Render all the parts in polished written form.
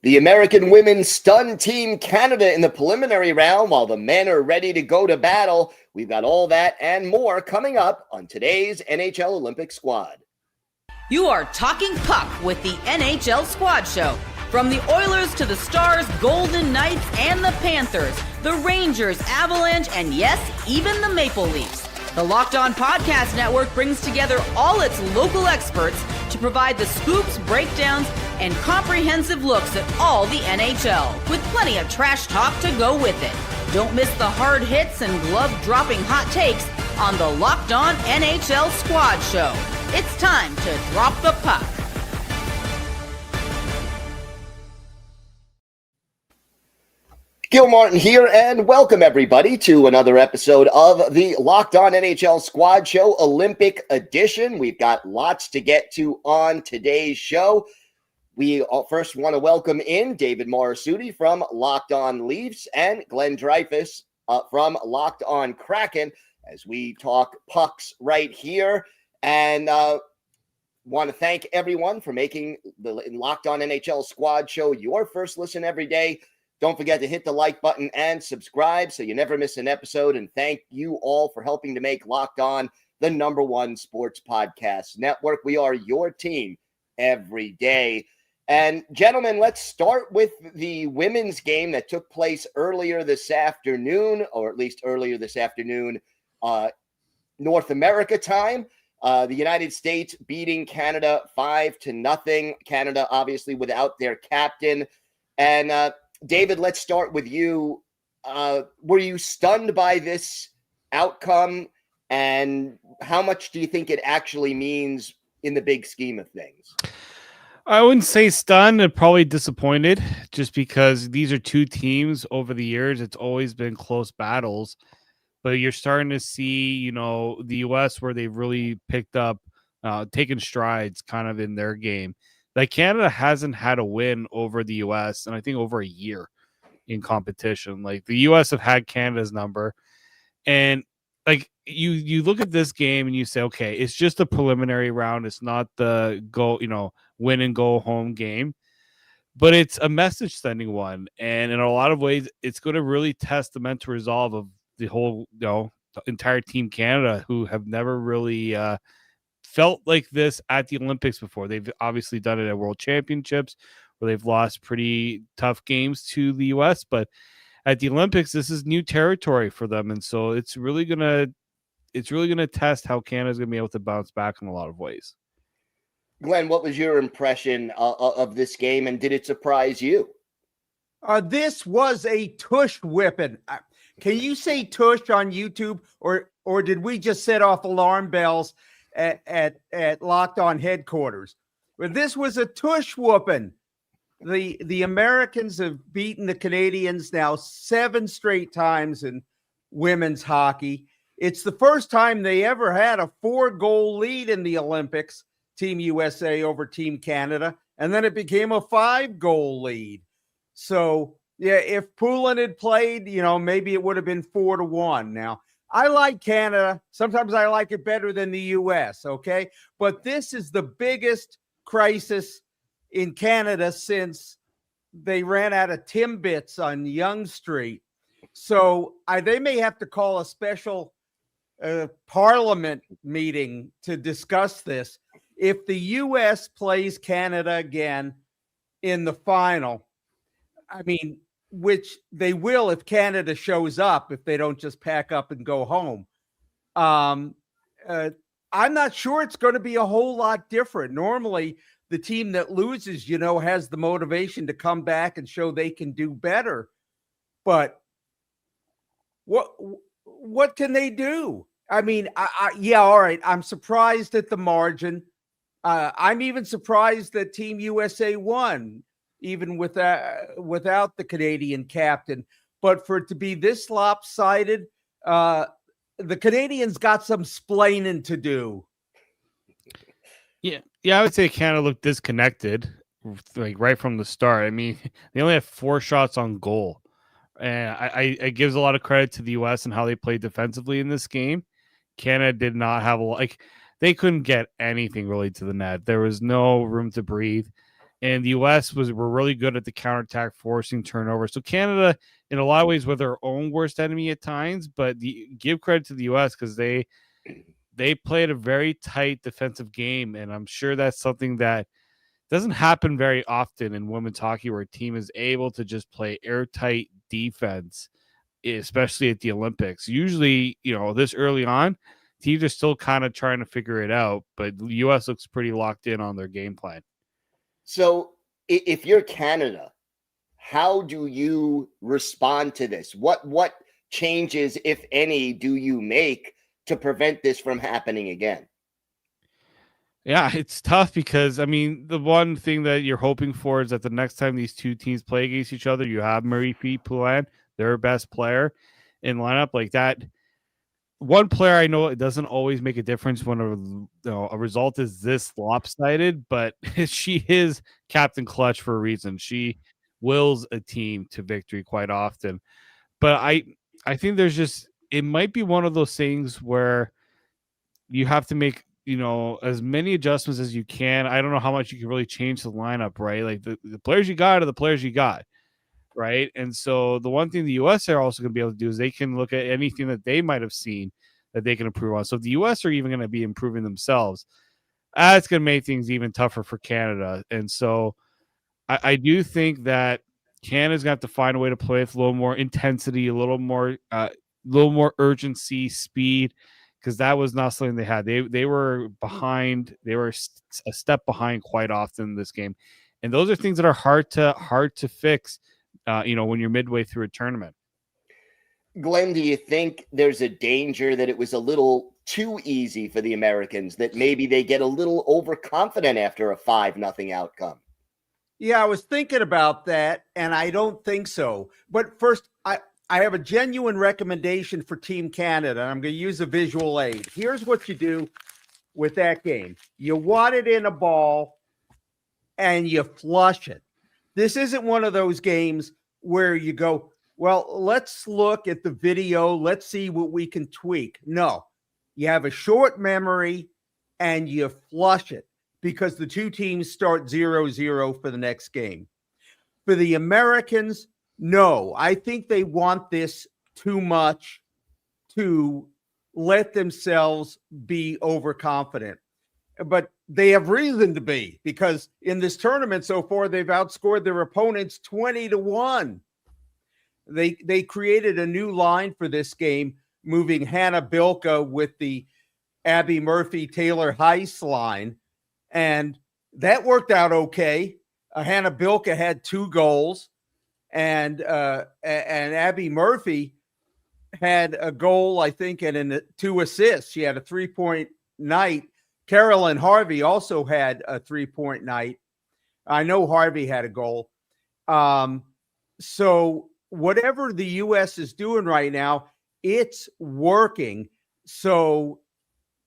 The American women stunned Team Canada in the preliminary round while the men are ready to go to battle. We've got all that and more coming up on today's NHL Olympic Squad. You are talking puck with the NHL Squad Show. From the Oilers to the Stars, Golden Knights, and the Panthers, the Rangers, Avalanche, and yes, even the Maple Leafs. The Locked On Podcast Network brings together all its local experts to provide the scoops, breakdowns, and comprehensive looks at all the NHL, with plenty of trash talk to go with it. Don't miss the hard hits and glove-dropping hot takes on the Locked On NHL Squad Show. It's time to drop the puck. Gil Martin here, and welcome everybody to another episode of the Locked On NHL Squad Show Olympic Edition. We've got lots to get to on today's show. We first want to welcome in David Morisuti from Locked On Leafs and Glenn Dreyfus from Locked On Kraken as we talk pucks right here. And want to thank everyone for making the Locked On NHL Squad Show your first listen every day. Don't forget to hit the like button and subscribe so you never miss an episode. And thank you all for helping to make Locked On the #1 sports podcast network. We are your team every day. And gentlemen, let's start with the women's game that took place earlier this afternoon, or at least earlier this afternoon, North America time. The United States beating Canada 5-0. Canada, obviously, without their captain. And David, let's start with you. Were you stunned by this outcome? And how much do you think it actually means in the big scheme of things? I wouldn't say stunned, and probably disappointed, just because these are two teams over the years. It's always been close battles, but you're starting to see, the U.S. where they've really picked up, taken strides kind of in their game. Like Canada hasn't had a win over the U.S. and I think over a year in competition. Like the U.S. have had Canada's number, and like you look at this game and you say, okay, it's just a preliminary round. It's not the go, win and go home game, but it's a message sending one. And in a lot of ways, it's going to really test the mental resolve of the whole, the entire Team Canada, who have never really felt like this at the Olympics before. They've obviously done it at World Championships where they've lost pretty tough games to the U.S., but at the Olympics, this is new territory for them. And so it's really going to test how Canada's going to be able to bounce back in a lot of ways. Glenn, what was your impression of this game, and did it surprise you? This was a tush whipping. Can you say tush on YouTube, or did we just set off alarm bells at Locked On headquarters? But this was a tush whooping. The Americans have beaten the Canadians now 7 straight times in women's hockey. It's the first time they ever had a 4-goal lead in the Olympics, Team USA over Team Canada, and then it became a 5-goal lead. So, yeah, if Poulin had played, maybe it would have been 4-1. Now, I like Canada. Sometimes I like it better than the U.S., okay? But this is the biggest crisis in Canada since they ran out of Timbits on Yonge Street. So they may have to call a special parliament meeting to discuss this. If the U.S. plays Canada again in the final, which they will if Canada shows up, if they don't just pack up and go home. I'm not sure it's going to be a whole lot different. Normally, the team that loses, has the motivation to come back and show they can do better. But what can they do? Yeah, all right. I'm surprised at the margin. I'm even surprised that Team USA won, even without the Canadian captain. But for it to be this lopsided, the Canadians got some splaining to do. Yeah, I would say Canada looked disconnected, like right from the start. They only have 4 shots on goal, and I gives a lot of credit to the U.S. and how they played defensively in this game. Canada did not have they couldn't get anything really to the net. There was no room to breathe. And the U.S. were really good at the counterattack, forcing turnovers. So Canada, in a lot of ways, were their own worst enemy at times. But give credit to the U.S. because they played a very tight defensive game, and I'm sure that's something that doesn't happen very often in women's hockey, where a team is able to just play airtight defense, especially at the Olympics. Usually, this early on, teams are still kind of trying to figure it out, but the U.S. looks pretty locked in on their game plan. So if you're Canada, how do you respond to this? What changes, if any, do you make to prevent this from happening again? Yeah, it's tough because, the one thing that you're hoping for is that the next time these two teams play against each other, you have Marie-Philippe Poulin, their best player, in lineup like that. One player, I know it doesn't always make a difference when a result is this lopsided, but she is Captain Clutch for a reason. She wills a team to victory quite often. But I think it might be one of those things where you have to make, as many adjustments as you can. I don't know how much you can really change the lineup, right? Like the players you got are the players you got. Right. And so the one thing the U.S. are also going to be able to do is they can look at anything that they might have seen that they can improve on. So if the U.S. are even going to be improving themselves, that's going to make things even tougher for Canada. And so I do think that Canada's going to have to find a way to play with a little more intensity, a little more urgency, speed, because that was not something they had. They were behind. They were a step behind quite often in this game. And those are things that are hard to fix. When you're midway through a tournament. Glenn, do you think there's a danger that it was a little too easy for the Americans, that maybe they get a little overconfident after a 5-0 outcome? Yeah, I was thinking about that, and I don't think so. But first, I have a genuine recommendation for Team Canada. I'm going to use a visual aid. Here's what you do with that game. You wad it in a ball, and you flush it. This isn't one of those games where you go, well, let's look at the video. Let's see what we can tweak. No, you have a short memory and you flush it because the two teams start 0-0 for the next game. For the Americans, no, I think they want this too much to let themselves be overconfident. But they have reason to be, because in this tournament so far, they've outscored their opponents 20-1. They created a new line for this game, moving Hannah Bilka with the Abby Murphy-Taylor Heiss line, and that worked out okay. Hannah Bilka had 2 goals, and Abby Murphy had a goal, I think, and 2 assists. She had a 3-point night. Carolyn Harvey also had a 3-point night. I know Harvey had a goal. So whatever the U.S. is doing right now, it's working. So,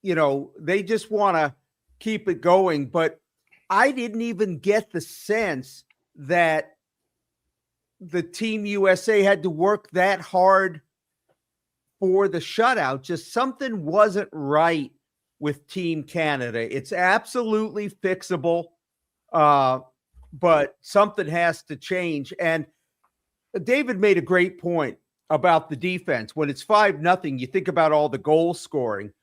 they just want to keep it going. But I didn't even get the sense that the Team USA had to work that hard for the shutout. Just something wasn't right with Team Canada. It's absolutely fixable, but something has to change. And David made a great point about the defense. When it's 5-0, you think about all the goal scoring.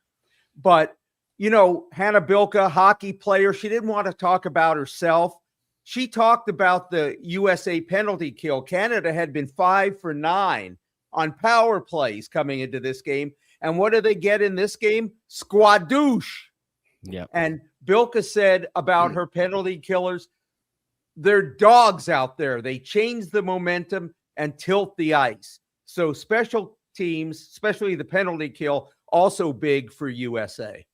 But, Hannah Bilka, hockey player, she didn't want to talk about herself. She talked about the USA penalty kill. Canada had been 5 for 9 on power plays coming into this game. And what do they get in this game? Squadouche. Yeah. And Bilka said about her penalty killers, they're dogs out there. They change the momentum and tilt the ice. So special teams, especially the penalty kill, also big for USA.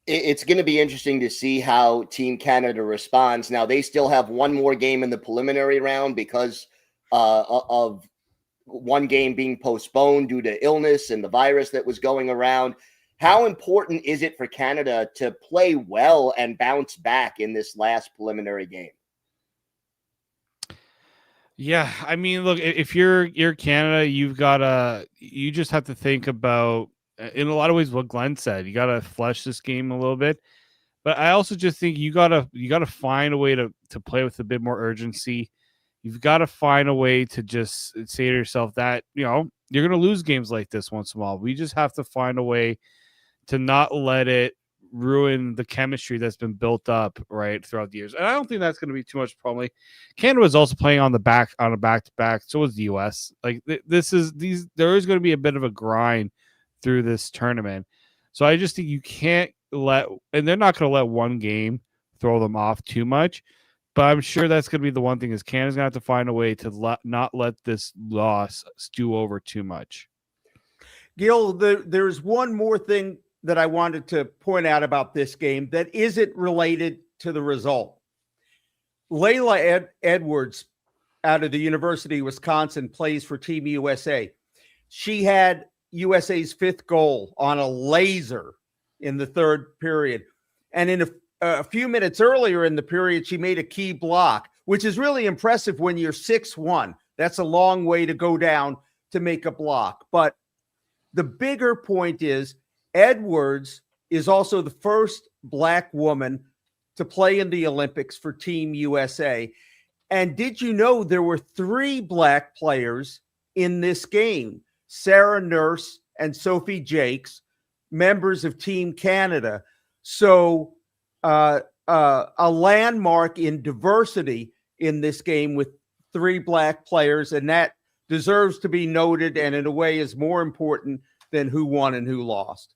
It's going to be interesting to see how Team Canada responds. Now, they still have one more game in the preliminary round because of one game being postponed due to illness and the virus that was going around. How important is it for Canada to play well and bounce back in this last preliminary game? Yeah, look, if you're Canada, you just have to think about, in a lot of ways, what Glenn said. You got to flesh this game a little bit. But I also just think you gotta find a way to play with a bit more urgency. You've got to find a way to just say to yourself that, you're going to lose games like this once in a while. We just have to find a way to not let it ruin the chemistry that's been built up right throughout the years. And I don't think that's going to be too much problem. Canada is also playing on a back-to-back. So is the US. Like there is going to be a bit of a grind through this tournament. So I just think you can't and they're not going to let one game throw them off too much. But I'm sure that's going to be the one thing is Canada's going to have to find a way to not let this loss stew over too much. Gil, there's one more thing that I wanted to point out about this game that isn't related to the result. Layla Edwards out of the University of Wisconsin plays for Team USA. She had USA's 5th goal on a laser in the 3rd period. And in a few minutes earlier in the period, she made a key block, which is really impressive when you're 6'1". That's a long way to go down to make a block. But the bigger point is Edwards is also the first Black woman to play in the Olympics for Team USA. And did you know there were 3 Black players in this game? Sarah Nurse and Sophie Jakes, members of Team Canada. So a landmark in diversity in this game with 3 Black players, and that deserves to be noted and in a way is more important than who won and who lost.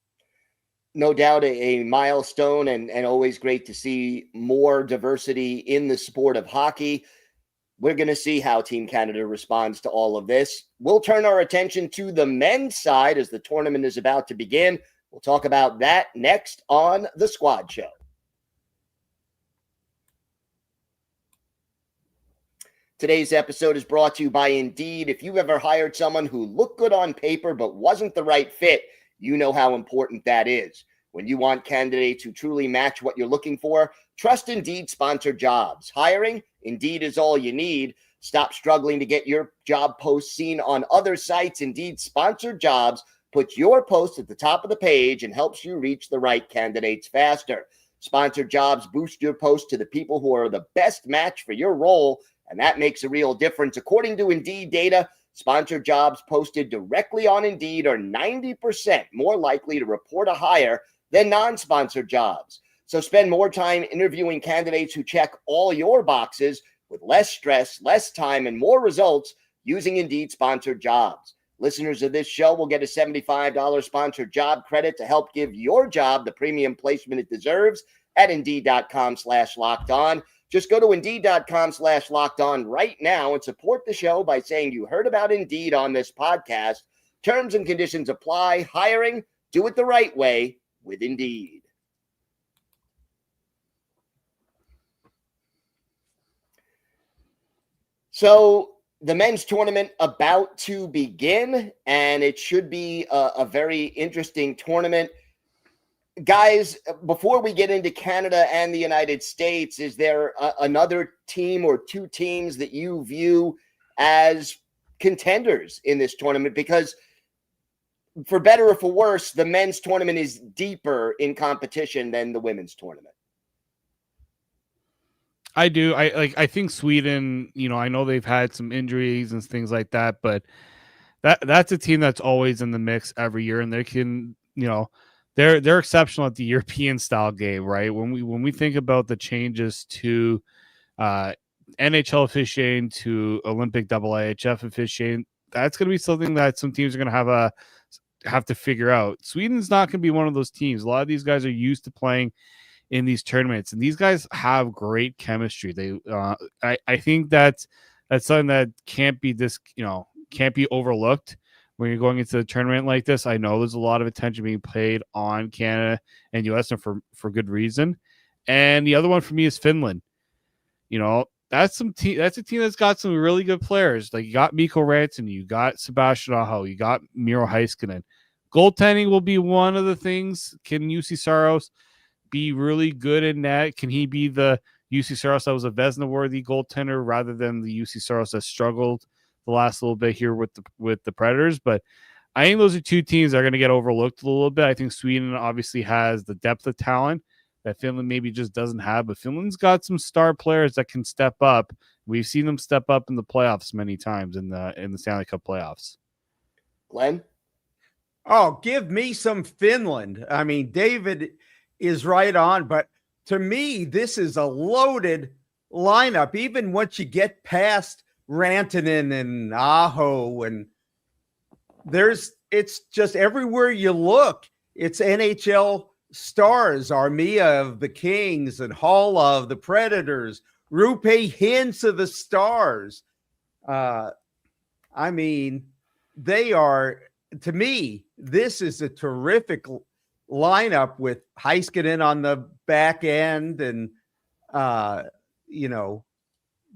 No doubt a milestone and always great to see more diversity in the sport of hockey. We're going to see how Team Canada responds to all of this. We'll turn our attention to the men's side as the tournament is about to begin. We'll talk about that next on The Squad Show. Today's episode is brought to you by Indeed. If you've ever hired someone who looked good on paper but wasn't the right fit, you know how important that is. When you want candidates who truly match what you're looking for, trust Indeed sponsored jobs. Hiring? Indeed is all you need. Stop struggling to get your job post seen on other sites. Indeed sponsored jobs puts your post at the top of the page and helps you reach the right candidates faster. Sponsored jobs boost your post to the people who are the best match for your role, and that makes a real difference. According to Indeed data, sponsored jobs posted directly on Indeed are 90% more likely to report a hire than non-sponsored jobs. So spend more time interviewing candidates who check all your boxes with less stress, less time, and more results using Indeed sponsored jobs. Listeners of this show will get a $75 sponsored job credit to help give your job the premium placement it deserves at Indeed.com/lockedon. Just go to Indeed.com/lockedon right now and support the show by saying you heard about Indeed on this podcast. Terms and conditions apply. Hiring, do it the right way with Indeed. So the men's tournament about to begin, and it should be a very interesting tournament. Guys, before we get into Canada and the United States, is there another team or 2 teams that you view as contenders in this tournament? Because for better or for worse, the men's tournament is deeper in competition than the women's tournament. I do. I think Sweden, I know they've had some injuries and things like that, but that's a team that's always in the mix every year, and they can, they're exceptional at the European style game, right? When we think about the changes to NHL officiating to Olympic IIHF officiating, that's going to be something that some teams are going to have to figure out. Sweden's not going to be one of those teams. A lot of these guys are used to playing in these tournaments, and these guys have great chemistry. They, I think that's something that can't be overlooked when you're going into a tournament like this. I know there's a lot of attention being paid on Canada and US, and for good reason. And the other one for me is Finland. That's a team that's got some really good players. Like you got Mikko Rantanen, you got Sebastian Aho, you got Miro Heiskanen. Goaltending will be one of the things. Can UC Saros be really good in that? Can he be the UC Saros that was a Vezina-worthy goaltender rather than the UC Saros that struggled the last little bit here with the Predators? But I think those are 2 teams that are going to get overlooked a little bit. I think Sweden obviously has the depth of talent, that Finland maybe just doesn't have. But Finland's got some star players that can step up. We've seen them step up in the playoffs many times in the Stanley Cup playoffs. Glenn? Oh, give me some Finland. I mean, David is right on, but to me, this is a loaded lineup. Even once you get past Rantanen and Aho, and it's just everywhere you look, it's NHL stars. Armia of the Kings and Hall of the Predators, Rupe Hintz of the Stars. I mean, they are, to me, this is a terrific lineup with Heiskanen on the back end, and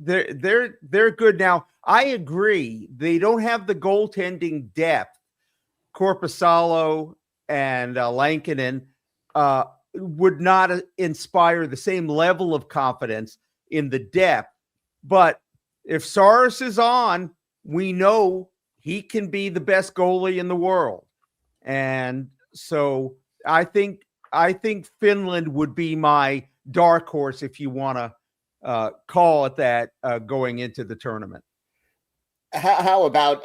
they're good. Now, I agree, they don't have the goaltending depth. Korpisalo and Lankinen would not inspire the same level of confidence in the depth. But if Saros is on, we know he can be the best goalie in the world. And so I think Finland would be my dark horse, if you want to call it that, going into the tournament. How about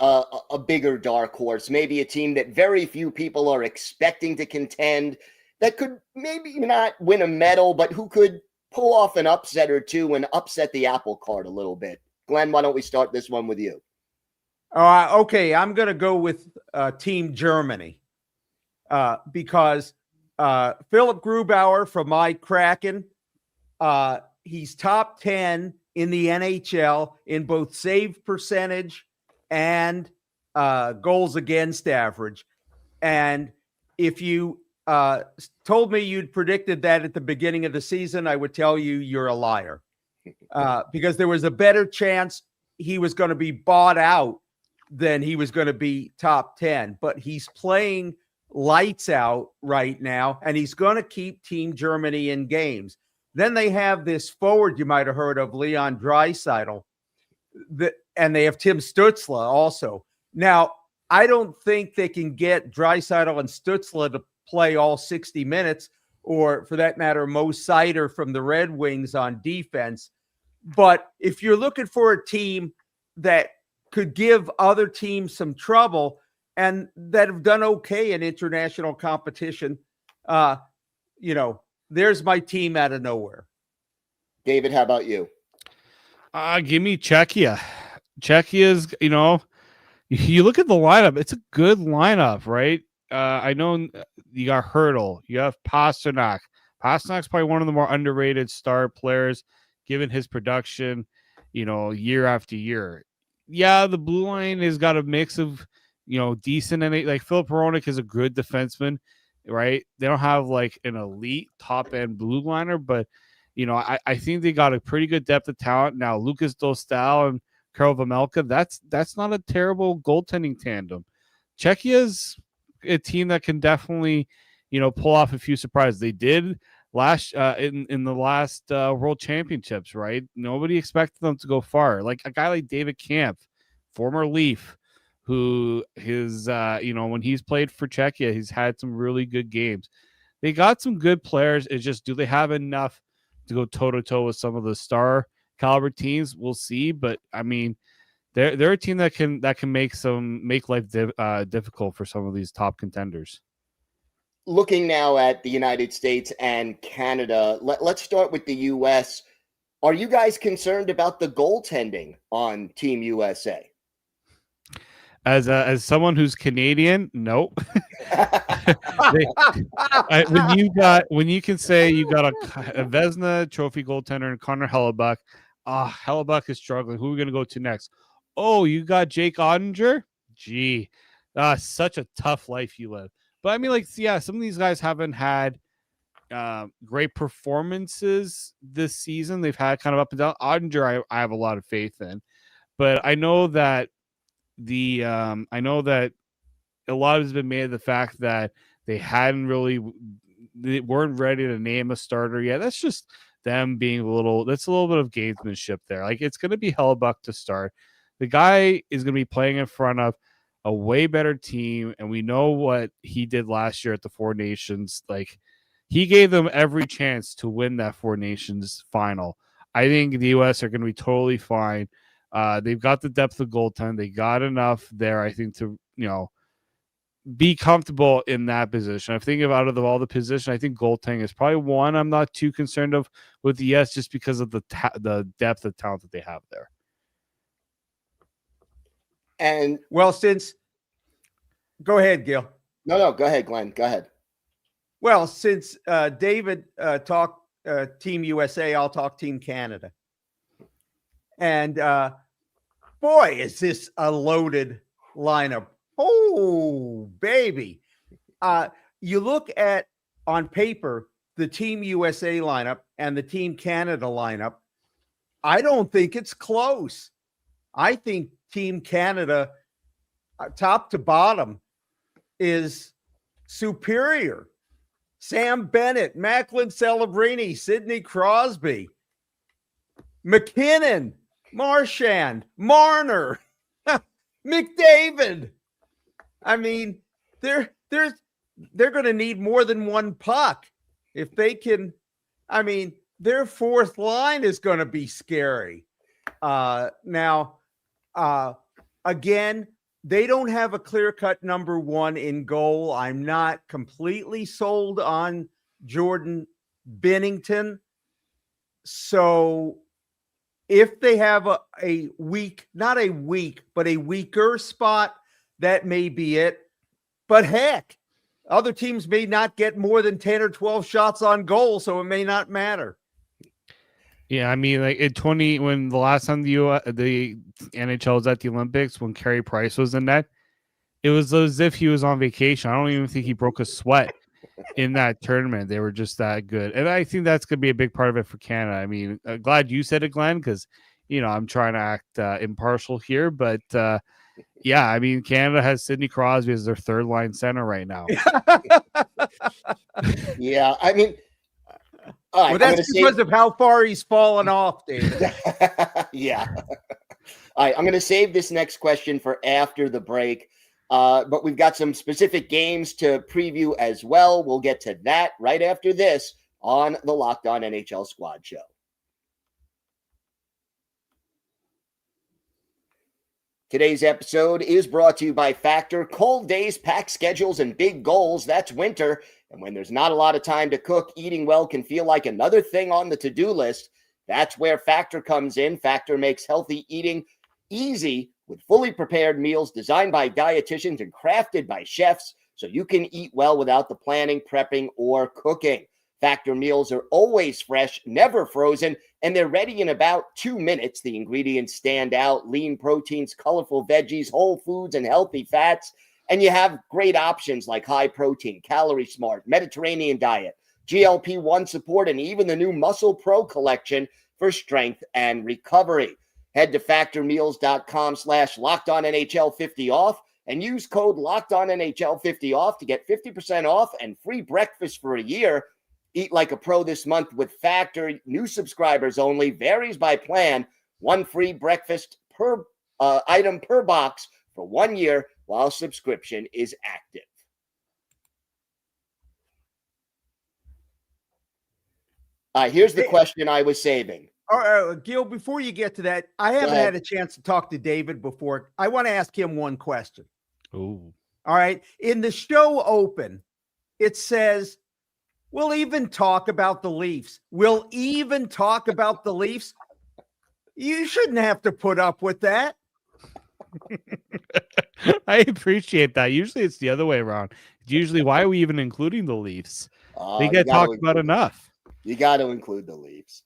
a bigger dark horse, maybe a team that very few people are expecting to contend, that could maybe not win a medal, but who could pull off an upset or two and upset the apple cart a little bit? Glenn, why don't we start this one with you? Okay, I'm going to go with Team Germany because Philip Grubauer from my Kraken, he's top 10 in the NHL in both save percentage and goals against average. And if you told me you'd predicted that at the beginning of the season, I would tell you you're a liar, because there was a better chance he was going to be bought out than he was going to be top 10. But he's playing lights out right now, and he's going to keep Team Germany in games. Then they have this forward you might have heard of, Leon Draisaitl, and they have Tim Stützle also. Now, I don't think they can get Draisaitl and Stützle to play all 60 minutes, or for that matter, Mo Seider from the Red Wings on defense. But if you're looking for a team that could give other teams some trouble and that have done okay in international competition, there's my team out of nowhere. David, how about you? Give me Czechia. Czechia's, you look at the lineup, it's a good lineup, right? I know you got Hurdle, you have Pasternak. Pasternak's probably one of the more underrated star players, given his production, year after year. Yeah, the blue line has got a mix of, decent, and like Filip Hronek is a good defenseman, right? They don't have like an elite top end blue liner, but I think they got a pretty good depth of talent now. Lucas Dostal and Karel Vejmelka, that's not a terrible goaltending tandem. Czechia's a team that can definitely, pull off a few surprises. They did in the last World Championships, right? Nobody expected them to go far. Like a guy like David Kampf, former Leaf, who his when he's played for Czechia, he's had some really good games. They got some good players. It's just, do they have enough to go toe to toe with some of the star caliber teams? We'll see. But I mean, they're a team that can make life difficult for some of these top contenders. Looking now at the United States and Canada, let's start with the U.S. Are you guys concerned about the goaltending on Team USA? As someone who's Canadian, nope. When you can say you got a Vezina Trophy goaltender and Connor Hellebuck, Hellebuck is struggling. Who are we going to go to next? Oh, you got Jake Ottinger? Gee, such a tough life you live. But I mean, some of these guys haven't had great performances this season. They've had kind of up and down. Ottinger, I have a lot of faith in, but I know that a lot has been made of the fact that they weren't ready to name a starter yet. That's just them being that's a little bit of gamesmanship there. Like, it's going to be Hellebuck to start. The guy is going to be playing in front of a way better team, and we know what he did last year at the Four Nations. Like, He gave them every chance to win that Four Nations final. I think the U.S. are going to be totally fine. They've got the depth of goaltend. They got enough there, I think, to be comfortable in that position. I think out of all the positions, I think goaltending is probably one I'm not too concerned of with the U.S. just because of the depth of talent that they have there. And well, go ahead, Gil. No, go ahead, Glenn. Go ahead. Well, since David talked Team USA, I'll talk Team Canada. And boy, is this a loaded lineup. Oh, baby. You look at, on paper, the Team USA lineup and the Team Canada lineup. I don't think it's close. I think Team Canada, top to bottom, is superior. Sam Bennett, Macklin Celebrini, Sidney Crosby, McKinnon, Marchand, Marner, McDavid. I mean, they're going to need more than one puck if they can. I mean, their fourth line is going to be scary. Now, again, they don't have a clear-cut number one in goal. I'm not completely sold on Jordan Binnington. So if they have a weak, not a weak, but a weaker spot, that may be it. But heck, other teams may not get more than 10 or 12 shots on goal, so it may not matter. Yeah, I mean, like when the last time the NHL was at the Olympics, when Carey Price was in net, it was as if he was on vacation. I don't even think he broke a sweat in that tournament. They were just that good. And I think that's going to be a big part of it for Canada. I mean, glad you said it, Glenn, because, I'm trying to act impartial here. But, yeah, I mean, Canada has Sidney Crosby as their third line center right now. Yeah, I mean, well, that's because of how far he's fallen off, David. Yeah. All right, I'm going to save this next question for after the break, but we've got some specific games to preview as well. We'll get to that right after this on the Locked On NHL Squad Show. Today's episode is brought to you by Factor. Cold days, packed schedules, and big goals. That's winter. And when there's not a lot of time to cook, eating well can feel like another thing on the to-do list. That's where Factor comes in. Factor makes healthy eating easy with fully prepared meals designed by dietitians and crafted by chefs so you can eat well without the planning, prepping, or cooking. Factor meals are always fresh, never frozen, and they're ready in about 2 minutes. The ingredients stand out: lean proteins, colorful veggies, whole foods, and healthy fats. And you have great options like high protein, calorie smart, Mediterranean diet, GLP-1 support, and even the new Muscle Pro collection for strength and recovery. Head to factormeals.com/LockedOnNHL50 off and use code LockedOnNHL50 off to get 50% off and free breakfast for a year. Eat like a pro this month with Factor. New subscribers only. Varies by plan. One free breakfast per item per box for 1 year while subscription is active. Here's the question I was saving. All right, Gil, before you get to that, I haven't had a chance to talk to David before. I want to ask him one question. Oh. All right. In the show open, it says, we'll even talk about the Leafs. We'll even talk about the Leafs. You shouldn't have to put up with that. I appreciate that. Usually it's the other way around. It's usually, why are we even including the Leafs? They get talked about enough. You got to include the Leafs.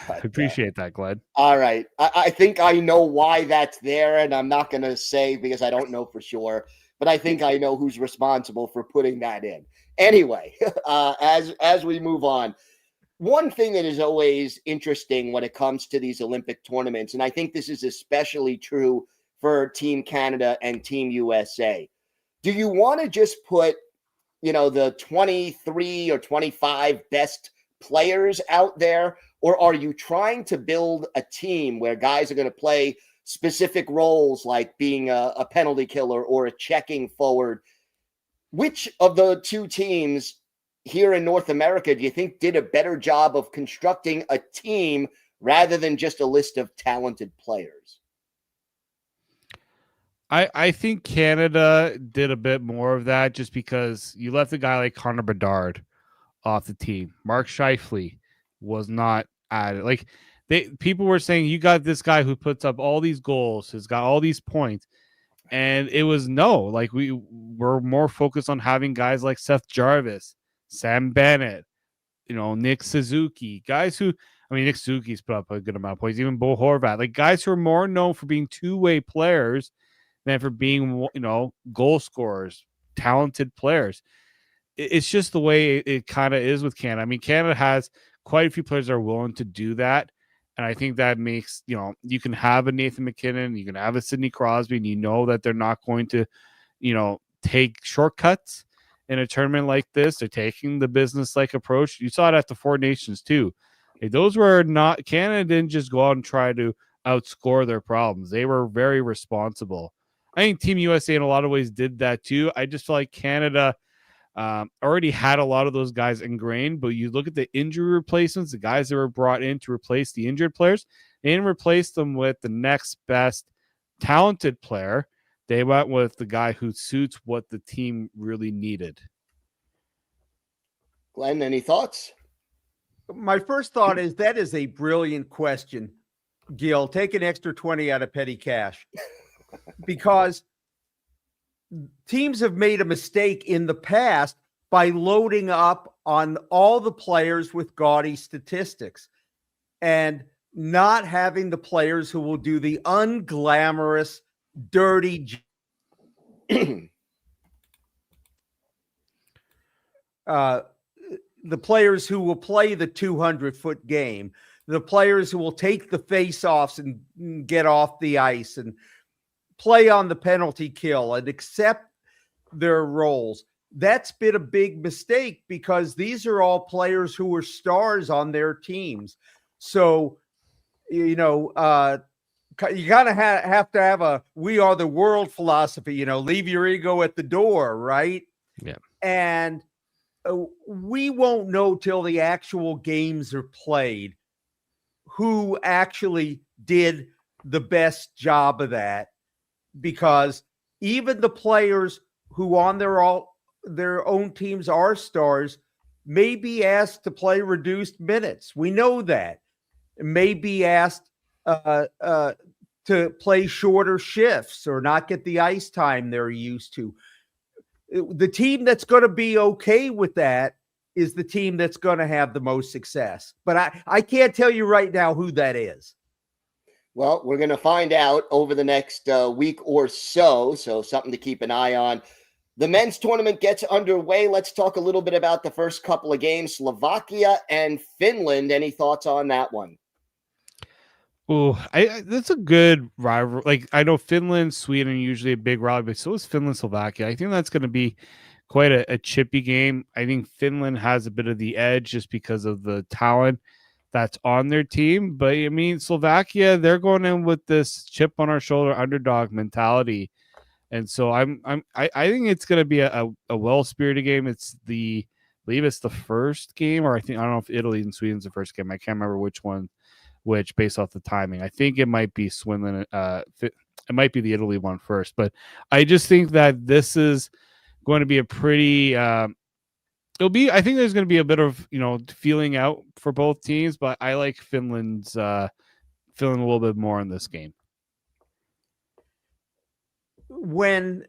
I appreciate that, Glenn. All right. I think I know why that's there, and I'm not going to say because I don't know for sure, but I think I know who's responsible for putting that in. Anyway, as we move on, one thing that is always interesting when it comes to these Olympic tournaments, and I think this is especially true for Team Canada and Team USA. Do you want to just put, the 23 or 25 best players out there, or are you trying to build a team where guys are going to play specific roles like being a penalty killer or a checking forward? Which of the two teams here in North America, do you think did a better job of constructing a team rather than just a list of talented players? I think Canada did a bit more of that just because you left a guy like Connor Bedard off the team. Mark Scheifele was not added. Like people were saying, you got this guy who puts up all these goals, has got all these points, and it was no. Like we were more focused on having guys like Seth Jarvis, Sam Bennett, Nick Suzuki, guys who. I mean, Nick Suzuki's put up a good amount of points. Even Bo Horvat, like guys who are more known for being two-way players than for being, goal scorers, talented players. It's just the way it kind of is with Canada. I mean, Canada has quite a few players that are willing to do that. And I think that makes, you can have a Nathan McKinnon, you can have a Sidney Crosby, and you know that they're not going to, take shortcuts in a tournament like this. They're taking the business-like approach. You saw it at the Four Nations too. Those were not, Canada didn't just go out and try to outscore their problems. They were very responsible. I think Team USA in a lot of ways did that too. I just feel like Canada already had a lot of those guys ingrained, but you look at the injury replacements, the guys that were brought in to replace the injured players, they didn't replace them with the next best talented player. They went with the guy who suits what the team really needed. Glenn, any thoughts? My first thought is that is a brilliant question, Gil. Take an extra 20 out of petty cash. Because teams have made a mistake in the past by loading up on all the players with gaudy statistics and not having the players who will do the unglamorous, dirty the players who will play the 200-foot game, the players who will take the face-offs and get off the ice and play on the penalty kill and accept their roles. That's been a big mistake because these are all players who were stars on their teams. So, you kind of have to have a we are the world philosophy, leave your ego at the door, right? Yeah. And we won't know till the actual games are played who actually did the best job of that. Because even the players who on their own teams are stars may be asked to play reduced minutes. We know that. May be asked to play shorter shifts or not get the ice time they're used to. The team that's going to be okay with that is the team that's going to have the most success. But I can't tell you right now who that is. Well, we're going to find out over the next week or so. So something to keep an eye on. The men's tournament gets underway. Let's talk a little bit about the first couple of games, Slovakia and Finland. Any thoughts on that one? Oh, that's a good rivalry. Like, I know Finland, Sweden are usually a big rivalry, but so is Finland, Slovakia. I think that's going to be quite a chippy game. I think Finland has a bit of the edge just because of the talent that's on their team. But I mean, Slovakia, they're going in with this chip on our shoulder underdog mentality. And so I think it's going to be a well-spirited game. I believe it's the first game, or I don't know if Italy and Sweden's the first game. I can't remember which based off the timing. I think it might be Sweden. It might be the Italy one first, but I just think that this is going to be a pretty, I think there's going to be a bit of, feeling out for both teams, but I like Finland's feeling a little bit more in this game. When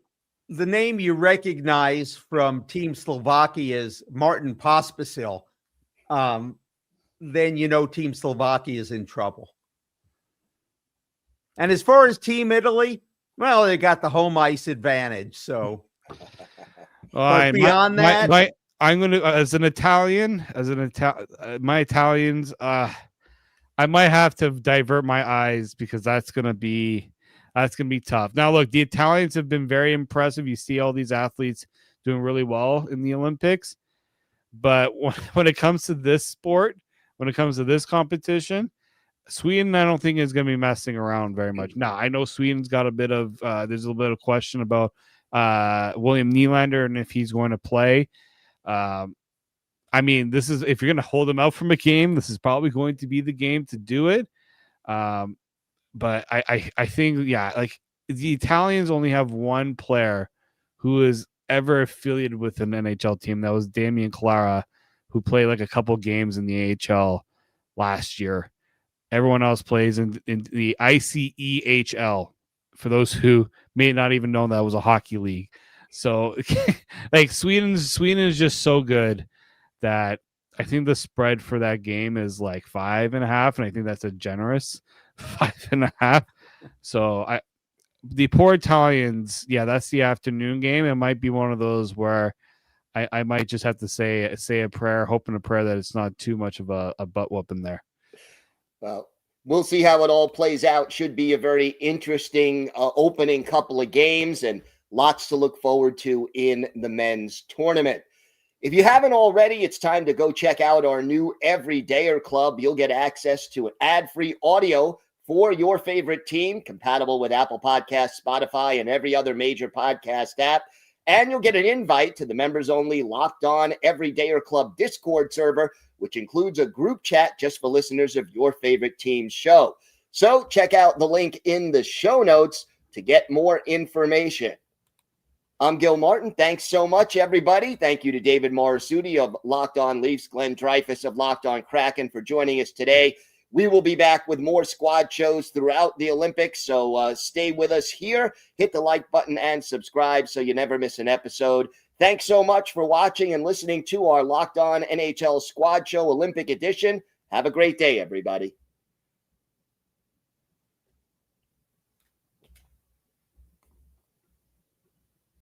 the name you recognize from Team Slovakia is Martin Pospisil, then Team Slovakia is in trouble. And as far as Team Italy, well, they got the home ice advantage. So but beyond that, I'm going to, my Italians, I might have to divert my eyes because that's going to be tough. Now, look, the Italians have been very impressive. You see all these athletes doing really well in the Olympics. But when it comes to this sport, when it comes to this competition, Sweden, I don't think is going to be messing around very much. Now, I know Sweden's got there's a little bit of question about William Nylander and if he's going to play. I mean, this is if you're going to hold them out from a game, this is probably going to be the game to do it. But I think, yeah, like the Italians only have one player who is ever affiliated with an NHL team. That was Damian Clara, who played like a couple games in the AHL last year. Everyone else plays in the ICEHL. For those who may not even know, that was a hockey league. So, like Sweden is just so good that I think the spread for that game is like 5.5, and I think that's a generous 5.5. So the poor Italians, yeah, that's the afternoon game. It might be one of those where I might just have to say a prayer, hoping a prayer that it's not too much of a butt whooping there. Well, we'll see how it all plays out. Should be a very interesting opening couple of games and lots to look forward to in the men's tournament. If you haven't already, it's time to go check out our new Everydayer Club. You'll get access to an ad-free audio for your favorite team, compatible with Apple Podcasts, Spotify, and every other major podcast app. And you'll get an invite to the members-only Locked On Everydayer Club Discord server, which includes a group chat just for listeners of your favorite team's show. So check out the link in the show notes to get more information. I'm Gil Martin. Thanks so much, everybody. Thank you to David Morisuti of Locked On Leafs, Glenn Dreyfus of Locked On Kraken for joining us today. We will be back with more squad shows throughout the Olympics, so stay with us here. Hit the like button and subscribe so you never miss an episode. Thanks so much for watching and listening to our Locked On NHL Squad Show Olympic Edition. Have a great day, everybody.